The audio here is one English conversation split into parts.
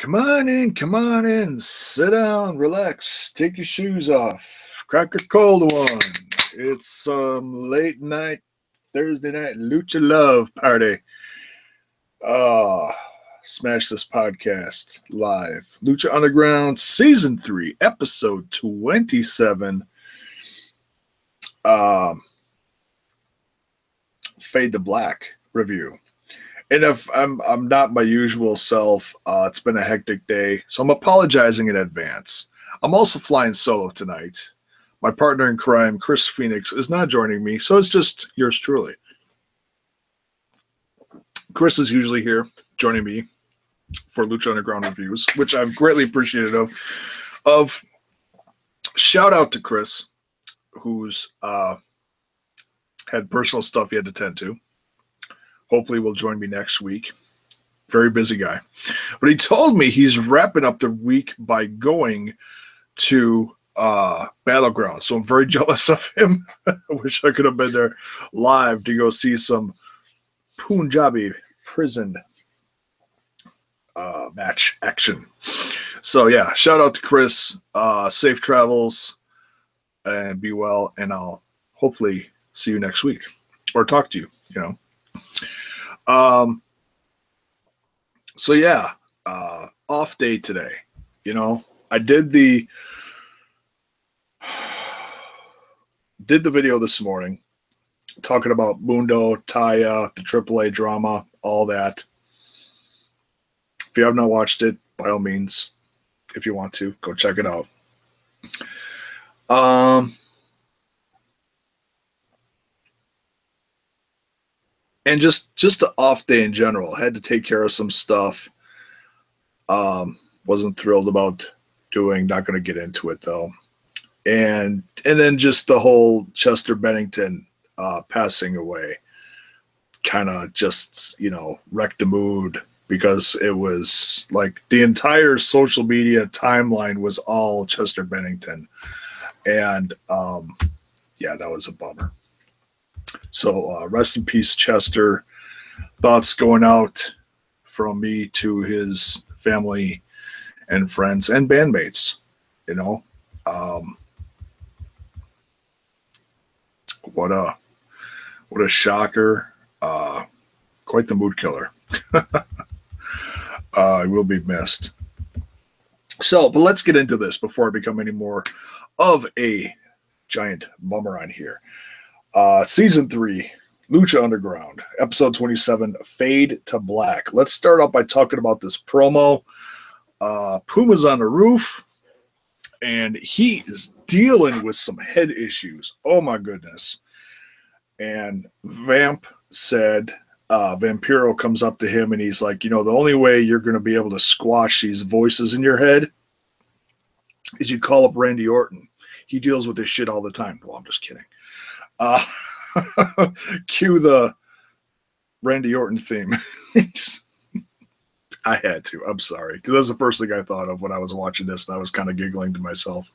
Come on in, sit down, relax, take your shoes off, crack a cold one. It's some late night, Thursday night Lucha Love party. Ah, smash this podcast live. Lucha Underground Season 3, Episode 27. Fade to Black review. And if I'm not my usual self, it's been a hectic day, so I'm apologizing in advance. I'm also flying solo tonight. My partner in crime, Chris Phoenix, is not joining me, so it's just yours truly. Chris is usually here, joining me for Lucha Underground reviews, which I'm greatly appreciative of. Shout out to Chris, who's had personal stuff he had to tend to. Hopefully will join me next week. Very busy guy. But he told me he's wrapping up the week by going to Battleground. So I'm very jealous of him. I wish I could have been there live to go see some Punjabi prison match action. So yeah, shout out to Chris. Safe travels and be well. And I'll hopefully see you next week or talk to you, you know. So yeah, off day today, you know, I did the video this morning talking about Mundo, Taya, the AAA drama, all that. If you have not watched it, by all means, if you want to, go check it out. And just an off day in general. I had to take care of some stuff. Wasn't thrilled about doing. Not going to get into it though. And then just the whole Chester Bennington passing away kind of just, you know, wrecked the mood because it was like the entire social media timeline was all Chester Bennington. And yeah, that was a bummer. So rest in peace, Chester. Thoughts going out from me to his family and friends and bandmates. You know, what a shocker! Quite the mood killer. He will be missed. So, but let's get into this before I become any more of a giant bummer on here. Season 3, Lucha Underground, Episode 27, Fade to Black. Let's start off by talking about this promo. Puma's on the roof, and he is dealing with some head issues. Oh, my goodness. And Vamp said, Vampiro comes up to him, and he's like, you know, the only way you're going to be able to squash these voices in your head is you call up Randy Orton. He deals with this shit all the time. Well, I'm just kidding. Cue the Randy Orton theme. I had to. I'm sorry. Because that's the first thing I thought of when I was watching this, and I was kind of giggling to myself.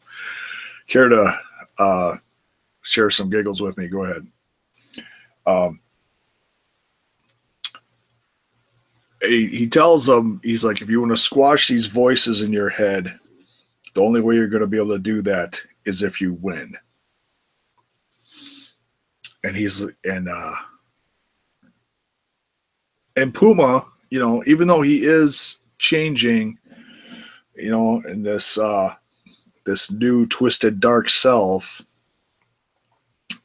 Care to share some giggles with me? Go ahead. He tells them, he's like, if you want to squash these voices in your head, the only way you're going to be able to do that is if you win. And Puma, you know, even though he is changing, you know, in this new twisted dark self,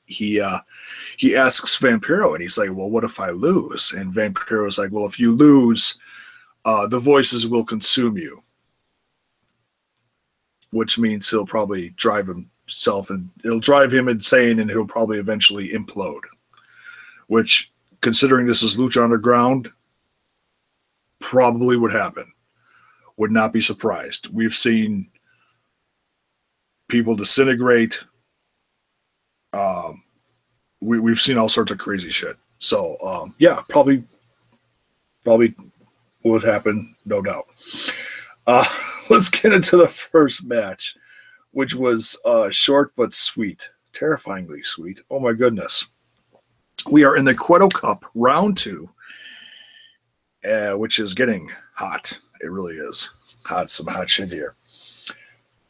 he asks Vampiro, and he's like, well, what if I lose? And Vampiro's like, well, if you lose, the voices will consume you, which means he'll probably drive himself, and it'll drive him insane, and he'll probably eventually implode, which, considering this is Lucha Underground, probably would happen. Would not be surprised. We've seen people disintegrate. We've seen all sorts of crazy shit. So yeah, probably would happen, no doubt. Let's get into the first match, which was short but sweet. Terrifyingly sweet. Oh my goodness. We are in the Cueto Cup, round 2, which is getting hot. It really is. some hot shit here.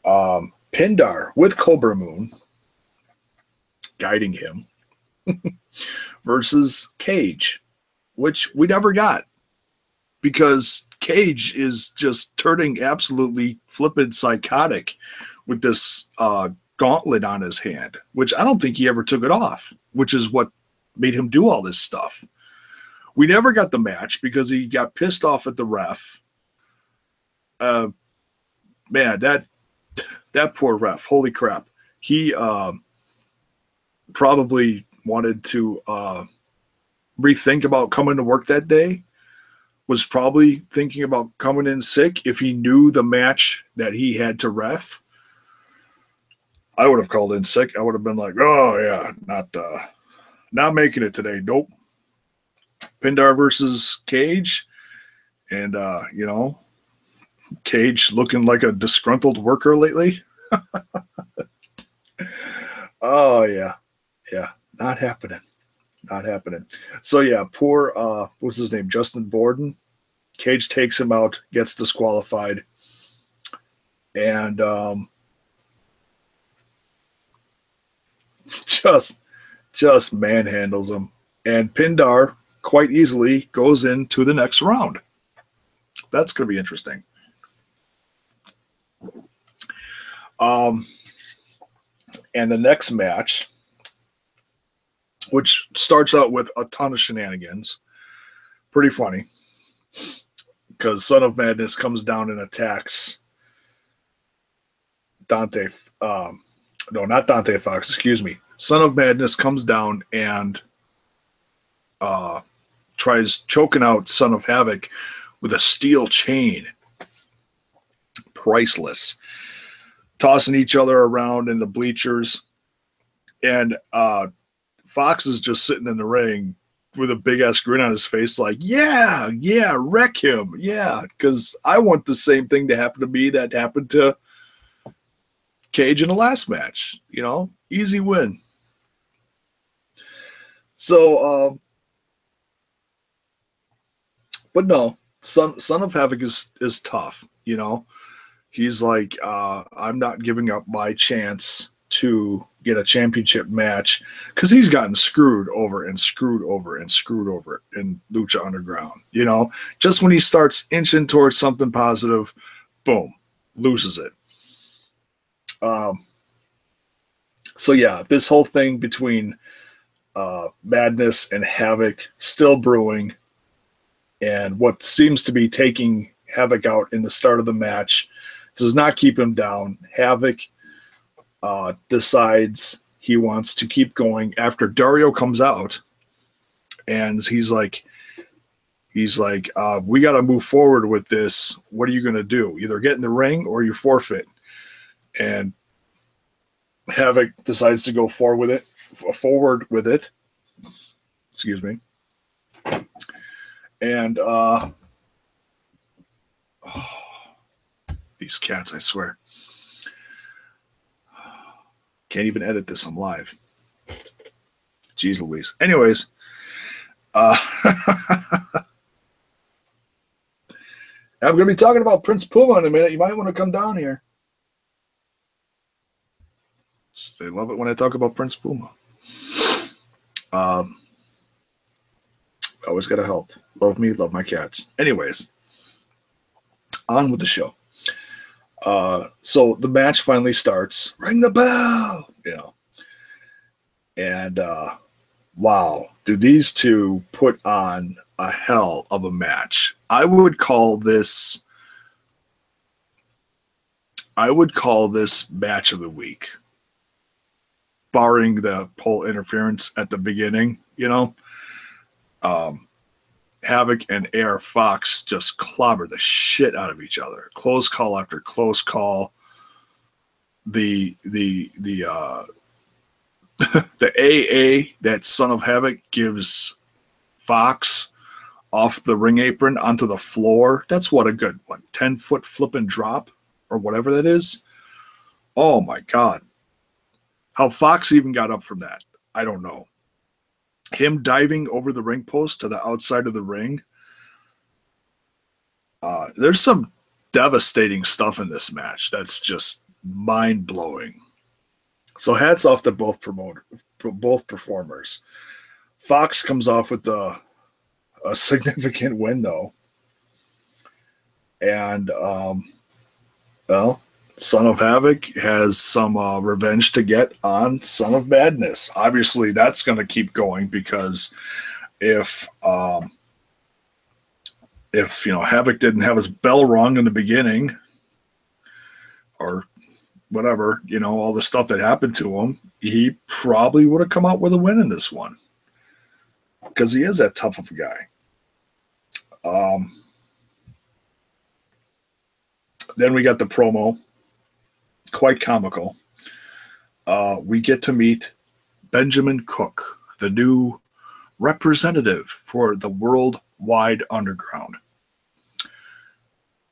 Pindar with Cobra Moon guiding him versus Cage, which we never got because Cage is just turning absolutely flippin' psychotic with this gauntlet on his hand, which I don't think he ever took it off, which is what made him do all this stuff. We never got the match because he got pissed off at the ref. Man, that poor ref, holy crap. He probably wanted to rethink about coming to work that day, was probably thinking about coming in sick if he knew the match that he had to ref. I would have called in sick. I would have been like, oh, yeah, not making it today. Nope. Pindar versus Cage. And, Cage looking like a disgruntled worker lately. Oh, yeah. Yeah, not happening. Not happening. So, yeah, poor, what's his name? Justin Borden. Cage takes him out, gets disqualified. And just manhandles him. And Pindar quite easily goes into the next round. That's going to be interesting. And the next match, which starts out with a ton of shenanigans, pretty funny, because Son of Madness comes down and attacks Dante. No, not Dante Fox. Excuse me. Son of Madness comes down and tries choking out Son of Havoc with a steel chain. Priceless. Tossing each other around in the bleachers. And Fox is just sitting in the ring with a big-ass grin on his face like, yeah, wreck him. Yeah, because I want the same thing to happen to me that happened to Cage in the last match. Easy win. So, but no, Son of Havoc is tough, He's like, I'm not giving up my chance to get a championship match because he's gotten screwed over and screwed over and screwed over in Lucha Underground. Just when he starts inching towards something positive, boom, loses it. So yeah, this whole thing between Madness and Havoc still brewing, and what seems to be taking Havoc out in the start of the match does not keep him down. Havoc decides he wants to keep going after Dario comes out, and he's like, we got to move forward with this. What are you going to do? Either get in the ring or you forfeit. And Havoc decides to go forward with it. Excuse me. And these cats, I swear. Can't even edit this. I'm live. Jeez Louise. Anyways, I'm going to be talking about Prince Puma in a minute. You might want to come down here. They love it when I talk about Prince Puma. Always got to help. Love me, love my cats. Anyways, on with the show. So the match finally starts. Ring the bell, And wow, do these two put on a hell of a match. I would call this match of the week, barring the pole interference at the beginning. Havoc and AR Fox just clobber the shit out of each other. Close call after close call. The AA that Son of Havoc gives Fox off the ring apron onto the floor. That's what a good 10-foot flipping drop or whatever that is. Oh my God. How Fox even got up from that, I don't know. Him diving over the ring post to the outside of the ring. There's some devastating stuff in this match. That's just mind blowing. So hats off to both performers. Fox comes off with a significant win though, and well, Son of Havoc has some revenge to get on Son of Madness. Obviously, that's going to keep going because if Havoc didn't have his bell rung in the beginning, or whatever, all the stuff that happened to him, he probably would have come out with a win in this one because he is that tough of a guy. Then we got the promo, quite comical. We get to meet Benjamin Cook, the new representative for the Worldwide Underground.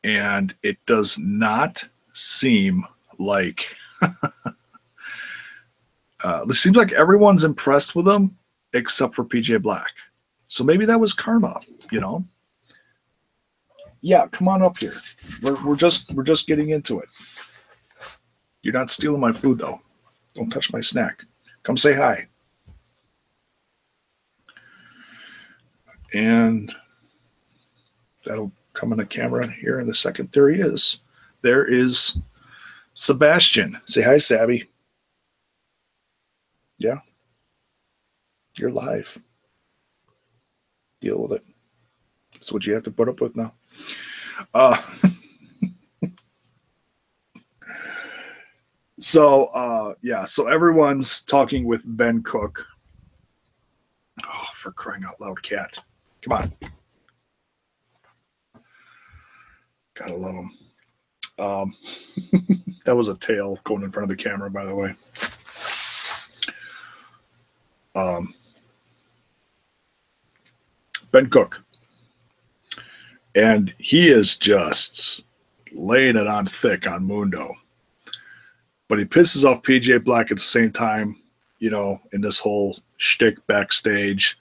And it does not seem like it seems like everyone's impressed with him except for PJ Black. So maybe that was karma, Yeah, come on up here. We're just getting into it. You're not stealing my food though. Don't touch my snack. Come say hi. And that'll come in the camera here in a second. There he is. There is Sebastian. Say hi, Sabby. Yeah. You're live. Deal with it. That's what you have to put up with now. So everyone's talking with Ben Cook. Oh, for crying out loud, cat. Come on. Gotta love him. That was a tail going in front of the camera, by the way. Ben Cook. And he is just laying it on thick on Mundo. But he pisses off PJ Black at the same time, in this whole shtick backstage,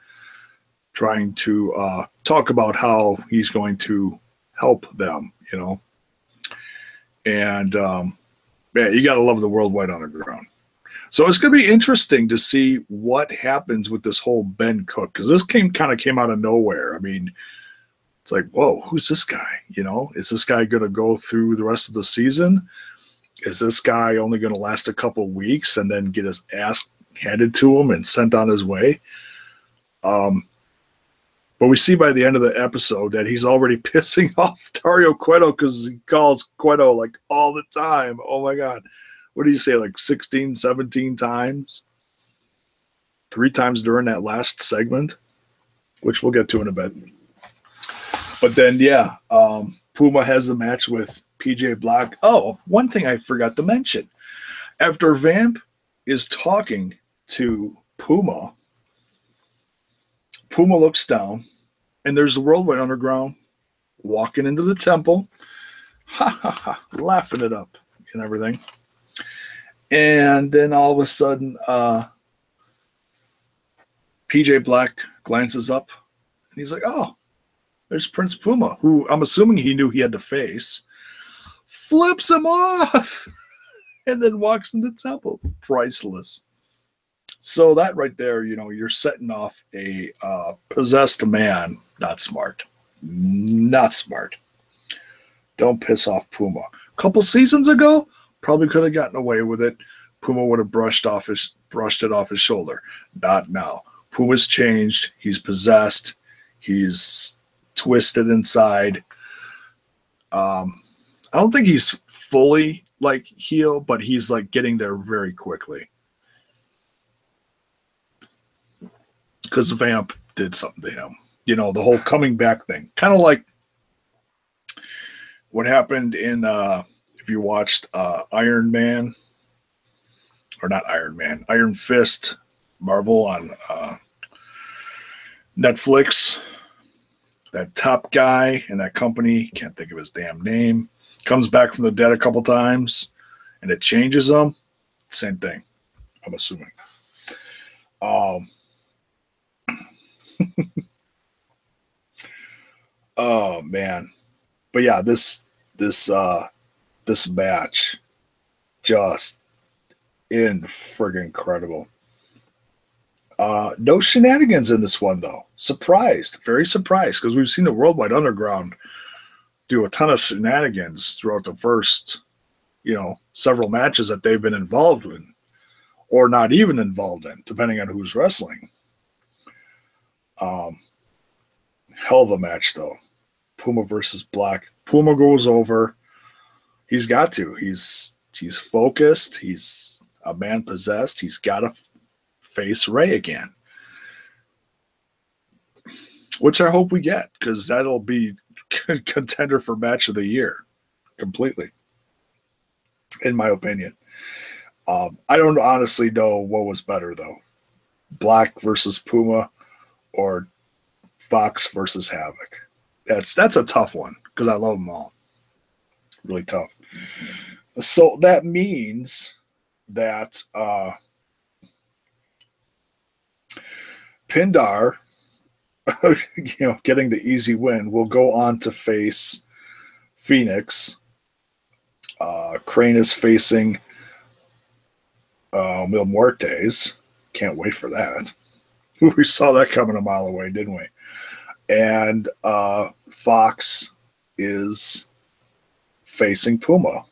trying to talk about how he's going to help them, And, you got to love the Worldwide Underground. So it's going to be interesting to see what happens with this whole Ben Cook, because this came out of nowhere. I mean, it's like, whoa, who's this guy? Is this guy going to go through the rest of the season? Is this guy only going to last a couple weeks and then get his ass handed to him and sent on his way? But we see by the end of the episode that he's already pissing off Dario Cueto because he calls Cueto like all the time. Oh my God. What do you say? Like 16, 17 times? 3 times during that last segment, which we'll get to in a bit. But then, Puma has the match with PJ Black. Oh, one thing I forgot to mention. After Vamp is talking to Puma, Puma looks down, and there's the Worldwide Underground walking into the temple, laughing it up and everything. And then all of a sudden, PJ Black glances up, and he's like, oh, there's Prince Puma, who I'm assuming he knew he had to face, flips him off, and then walks in the temple. Priceless. So that right there, you're setting off a possessed man. Not smart. Not smart. Don't piss off Puma. A couple seasons ago, probably could have gotten away with it. Puma would have brushed it off his shoulder. Not now. Puma's changed. He's possessed. He's twisted inside. I don't think he's fully like heel, but he's like getting there very quickly. Because the Vamp did something to him. The whole coming back thing. Kind of like what happened in, if you watched Iron Man, or not Iron Man, Iron Fist, Marvel on Netflix. That top guy in that company, can't think of his damn name, comes back from the dead a couple times, and it changes him. Same thing, I'm assuming. Oh man, but yeah, this this match just friggin' incredible. No shenanigans in this one, though. Surprised, very surprised, because we've seen the Worldwide Underground do a ton of shenanigans throughout the first, several matches that they've been involved in, or not even involved in, depending on who's wrestling. Hell of a match, though. Puma versus Black. Puma goes over. He's got to. He's focused. He's a man possessed. He's got to face Ray again, which I hope we get, because that'll be contender for match of the year completely, in my opinion. I don't honestly know what was better, though. Black versus Puma or Fox versus Havoc. That's a tough one, because I love them all. Really tough. So that means that Pindar, getting the easy win, will go on to face Phoenix. Crane is facing Mil Muertes. Can't wait for that. We saw that coming a mile away, didn't we? And Fox is facing Puma.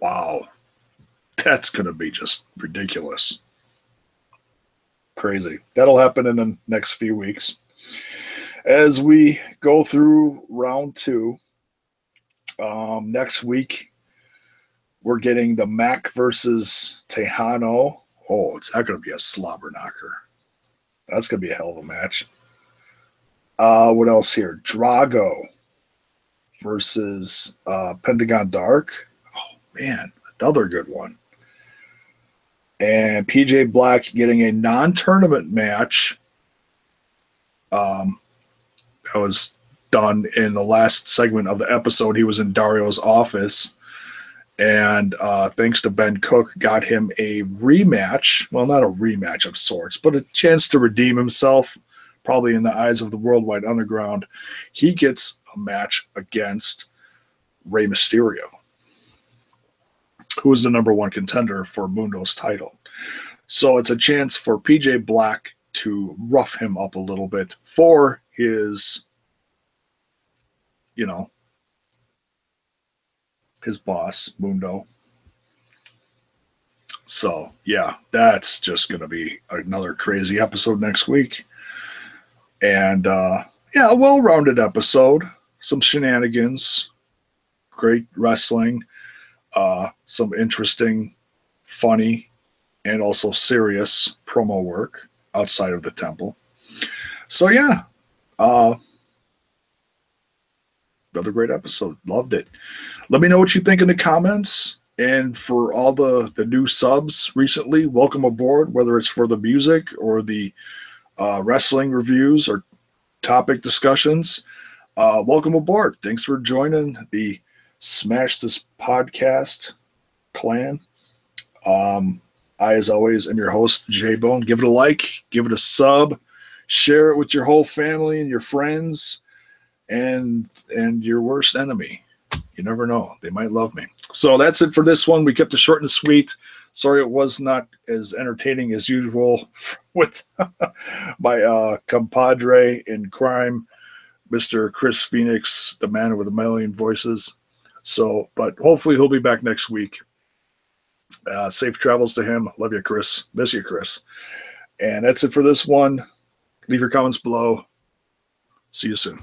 Wow. That's going to be just ridiculous. Crazy. That'll happen in the next few weeks. As we go through round 2, next week, we're getting the Mac versus Tejano. Oh, it's not going to be a slobber knocker. That's going to be a hell of a match. What else here? Drago versus Pentagon Dark. Oh, man, another good one. And PJ Black getting a non-tournament match. That was done in the last segment of the episode. He was in Dario's office. And thanks to Ben Cook, got him a rematch. Well, not a rematch of sorts, but a chance to redeem himself, probably in the eyes of the Worldwide Underground. He gets a match against Rey Mysterio, who is the number 1 contender for Mundo's title. So it's a chance for PJ Black to rough him up a little bit for his, his boss, Mundo. So, yeah, that's just going to be another crazy episode next week. And, a well-rounded episode. Some shenanigans. Great wrestling. Some interesting, funny, and also serious promo work outside of the temple. So, yeah. Another great episode. Loved it. Let me know what you think in the comments. And for all the new subs recently, welcome aboard, whether it's for the music or the wrestling reviews or topic discussions. Welcome aboard. Thanks for joining the Smash This Podcast clan. I, as always, am your host, J-Bone. Give it a like, give it a sub, share it with your whole family and your friends and your worst enemy. You never know. They might love me. So that's it for this one. We kept it short and sweet. Sorry it was not as entertaining as usual with my compadre in crime, Mr. Chris Phoenix, the man with a million voices. So, but hopefully he'll be back next week. Safe travels to him. Love you, Chris. Miss you, Chris. And that's it for this one. Leave your comments below. See you soon.